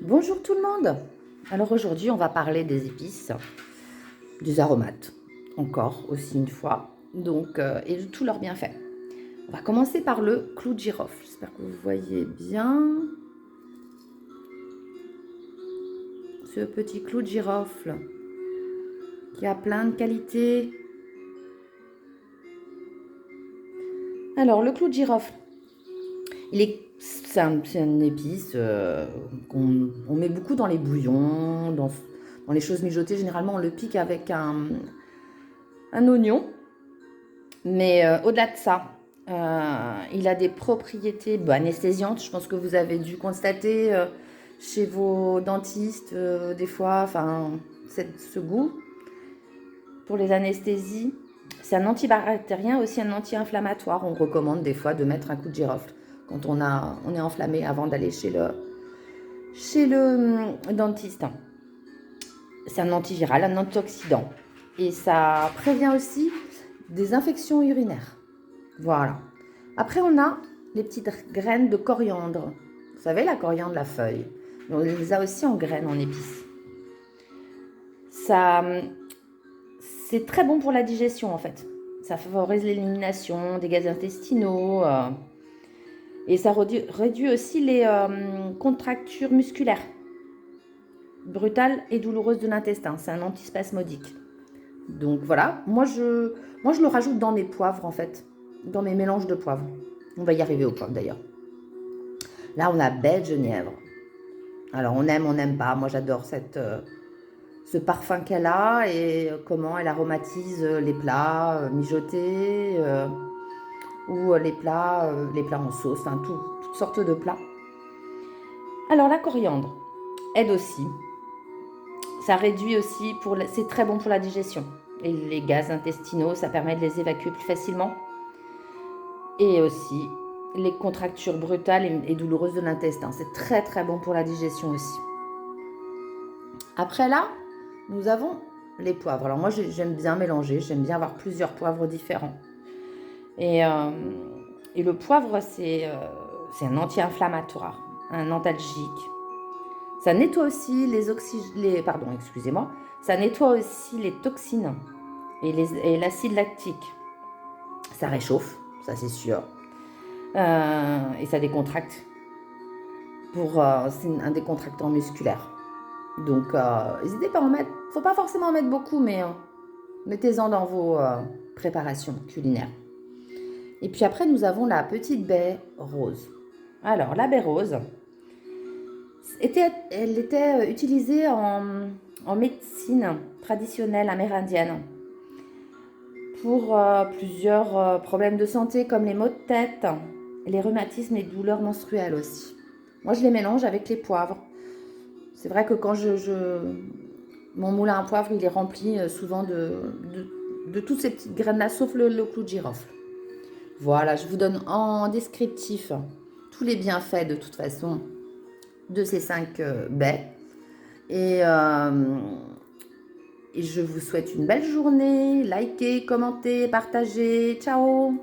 Bonjour tout le monde. Alors aujourd'hui, on va parler des épices, des aromates, encore aussi une fois, donc et de tous leurs bienfaits. On va commencer par le clou de girofle. J'espère que vous voyez bien ce petit clou de girofle qui a plein de qualités. Alors le clou de girofle, c'est une épice qu'on met beaucoup dans les bouillons, dans les choses mijotées. Généralement, on le pique avec un oignon. Mais au-delà de ça, il a des propriétés anesthésiantes. Je pense que vous avez dû constater chez vos dentistes des fois, enfin, ce goût pour les anesthésies. C'est un antibactérien, aussi un anti-inflammatoire. On recommande des fois de mettre un coup de girofle quand on est enflammé avant d'aller chez le dentiste. C'est un antiviral, un antioxydant. Et ça prévient aussi des infections urinaires. Voilà. Après, on a les petites graines de coriandre. Vous savez, la coriandre, la feuille. On les a aussi en graines, en épices. Ça, c'est très bon pour la digestion, en fait. Ça favorise l'élimination des gaz intestinaux. Et ça réduit aussi les contractures musculaires brutales et douloureuses de l'intestin. C'est un antispasmodique. Donc voilà, moi je le rajoute dans mes poivres en fait, dans mes mélanges de poivres. On va y arriver au poivre d'ailleurs. Là, on a baie de genièvre. Alors on aime, on n'aime pas. Moi j'adore ce parfum qu'elle a et comment elle aromatise les plats mijotés ou les plats en sauce, enfin toutes sortes de plats. Alors la coriandre aide aussi. Ça réduit aussi, c'est très bon pour la digestion. Et les gaz intestinaux, ça permet de les évacuer plus facilement. Et aussi les contractures brutales et douloureuses de l'intestin. C'est très très bon pour la digestion aussi. Après là, nous avons les poivres. Alors moi j'aime bien mélanger, j'aime bien avoir plusieurs poivres différents. Et le poivre c'est un anti-inflammatoire, un antalgique. Ça nettoie aussi ça nettoie aussi les toxines et l'acide lactique. Ça réchauffe, ça c'est sûr. Et ça décontracte. C'est un décontractant musculaire. Donc, n'hésitez pas à en mettre. Faut pas forcément en mettre beaucoup, mais mettez-en dans vos préparations culinaires. Et puis après, nous avons la petite baie rose. Alors, la baie rose, elle était utilisée en médecine traditionnelle amérindienne pour plusieurs problèmes de santé comme les maux de tête, les rhumatismes et les douleurs menstruelles aussi. Moi, je les mélange avec les poivres. C'est vrai que quand mon moulin à poivre, il est rempli souvent de toutes ces petites graines-là, sauf le clou de girofle. Voilà, je vous donne en descriptif tous les bienfaits de toute façon de ces 5 baies. Et je vous souhaite une belle journée. Likez, commentez, partagez. Ciao!